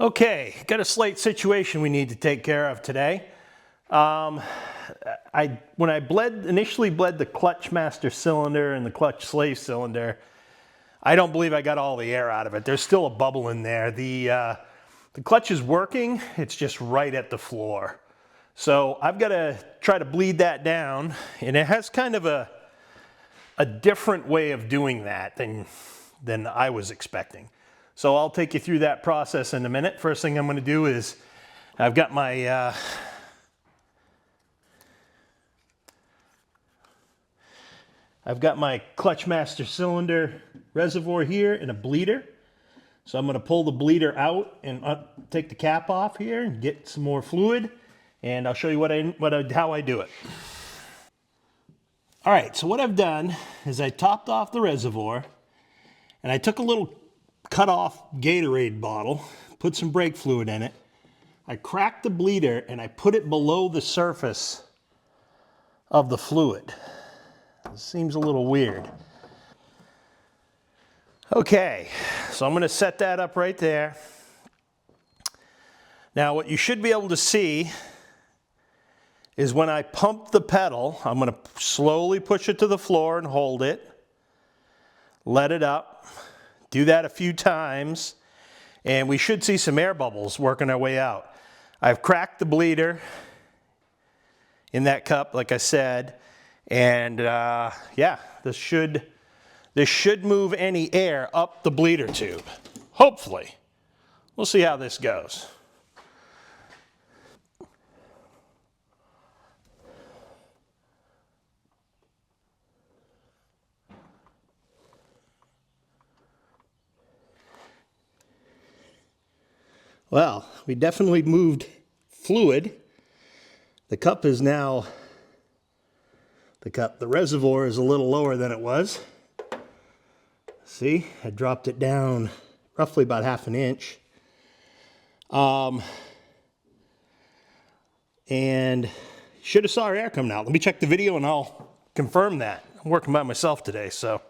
Okay, got a slight situation we need to take care of today. When I initially bled the clutch master cylinder and the clutch slave cylinder, I don't believe I got all the air out of it. There's still a bubble in there. The clutch is working, it's just right at the floor. So I've got to try to bleed that down, and it has kind of a different way of doing that than I was expecting. So I'll take you through that process in a minute. First thing I'm going to do is I've got my clutch master cylinder reservoir here and a bleeder. So I'm going to pull the bleeder out and take the cap off here and get some more fluid, and I'll show you how I do it. All right, so what I've done is I topped off the reservoir, and I took a little cut off Gatorade bottle, put some brake fluid in it. I cracked the bleeder and I put it below the surface of the fluid. This seems a little weird. Okay, so I'm going to set that up right there. Now what you should be able to see is when I pump the pedal, I'm going to slowly push it to the floor and hold it. Let it up. Do that a few times, and we should see some air bubbles working our way out. I've cracked the bleeder in that cup, like I said, and yeah, this should move any air up the bleeder tube. Hopefully. We'll see how this goes. Well, we definitely moved fluid. The cup is now, the reservoir is a little lower than it was. See, I dropped it down roughly about half an inch. And should have saw air coming out. Let me check the video and I'll confirm that. I'm working by myself today, so.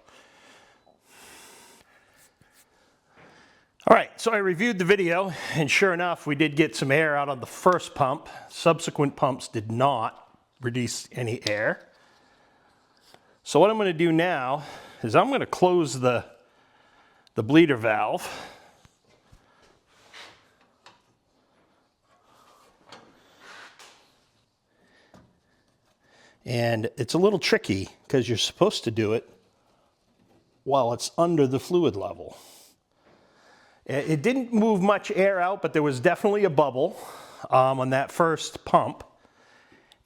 All right, so I reviewed the video, and sure enough, we did get some air out of the first pump. Subsequent pumps did not release any air. So what I'm going to do now is I'm going to close the bleeder valve. And it's a little tricky because you're supposed to do it while it's under the fluid level. It didn't move much air out, but there was definitely a bubble on that first pump.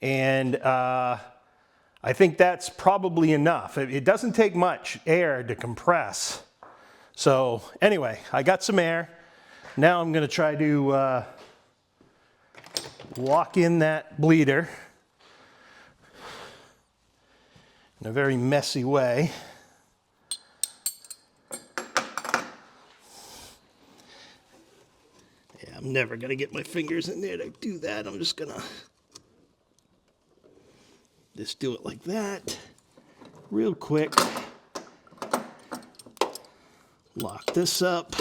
And I think that's probably enough. It doesn't take much air to compress. So anyway, I got some air. Now I'm going to try to lock in that bleeder in a very messy way. I'm never going to get my fingers in there to do that. I'm just going to just do it like that, real quick. Lock this up.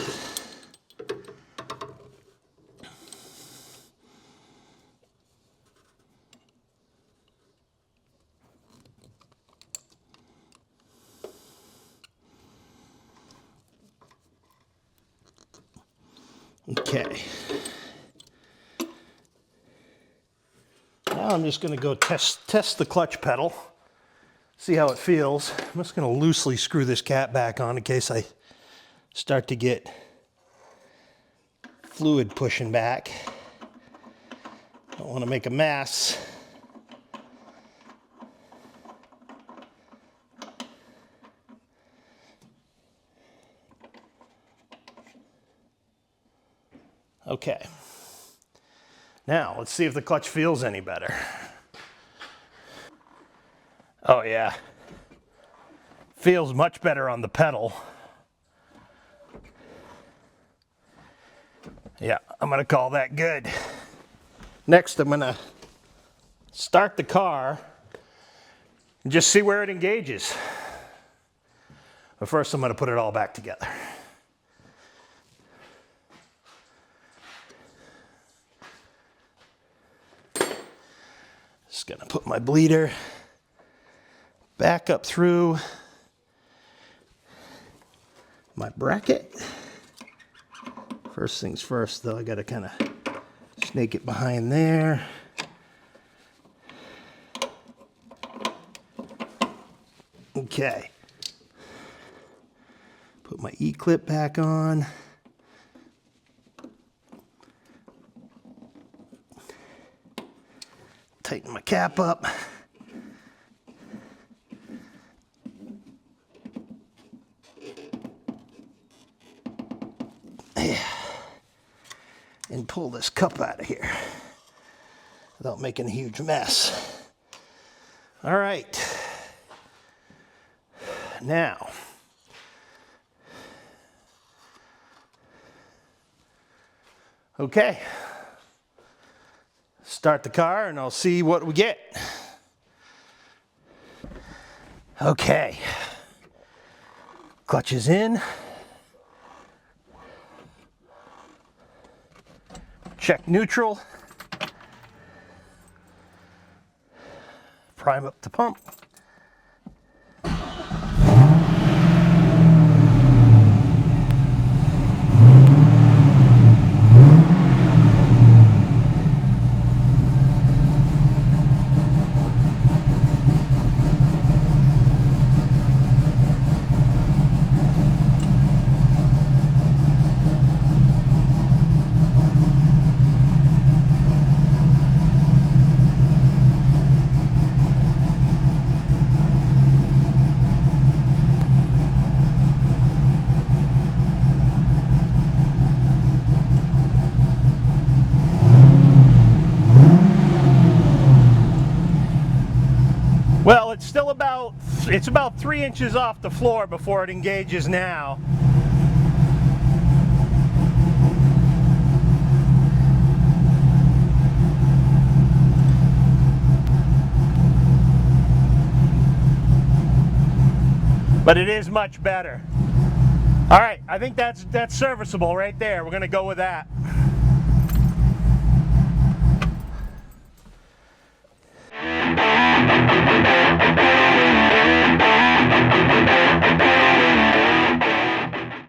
Okay. Now I'm just going to go test the clutch pedal, see how it feels. I'm just going to loosely screw this cap back on in case I start to get fluid pushing back. Don't want to make a mess. Okay. Now, let's see if the clutch feels any better. Oh yeah. Feels much better on the pedal. Yeah, I'm gonna call that good. Next, I'm gonna start the car and just see where it engages. But first, I'm gonna put it all back together. my bleeder back up through my bracket. First things first, though, I got to kind of snake it behind there. Okay. Put my E-clip back on. Tighten my cap up. And pull this cup out of here without making a huge mess. All right. Now, okay. Start the car and I'll see what we get. Okay. Clutch is in. Check neutral. Prime up the pump. Well, it's about 3 inches off the floor before it engages now. But it is much better. All right, I think that's serviceable right there. We're going to go with that.